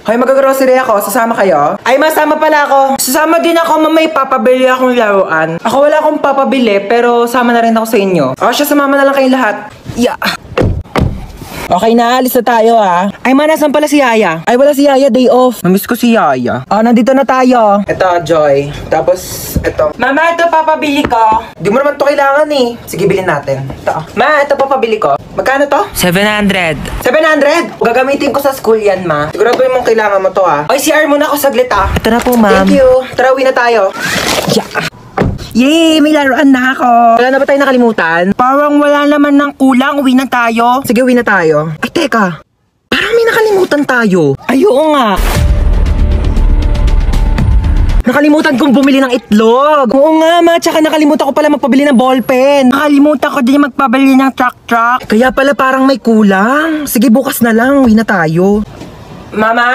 Hoy, mag-grocery ako. Sasama kayo? Ay, masama pala ako. Sasama din ako, mamay papabili akong laruan. Ako wala akong papabili, pero sama na rin ako sa inyo. O siya, sumama na lang kayong lahat. Yeah. Okay na, alis na tayo ah. Ay, nasan pala si Yaya? Ay, wala si Yaya, day off. Namiss ko si Yaya. Nandito na tayo. Ito, Joy. Tapos, ito. Mama, ito papabili ko. Di mo naman to kailangan eh. Sige, bilhin natin. Ito. Ma, ito papabili ko. Magkano to? 700. 700? Gagamitin ko sa school yan, ma. Sigurado mong kailangan mo to ah. Ay, CR muna ako saglit ah. Ito na po, ma'am. Thank you. Tara, uwi na tayo. Yeah. Yay! May laruan na ako! Wala na ba tayo nakalimutan? Parang wala naman ng kulang. Uwi na tayo. Sige, uwi na tayo. Ay, teka. Parang may nakalimutan tayo. Ay, oo nga. Nakalimutan kong bumili ng itlog. Oo nga, ma. Tsaka nakalimutan ko pala magpabili ng ballpen. Nakalimutan ko din magpabili ng truck. Kaya pala parang may kulang. Sige, bukas na lang. Uwi na tayo. Mama?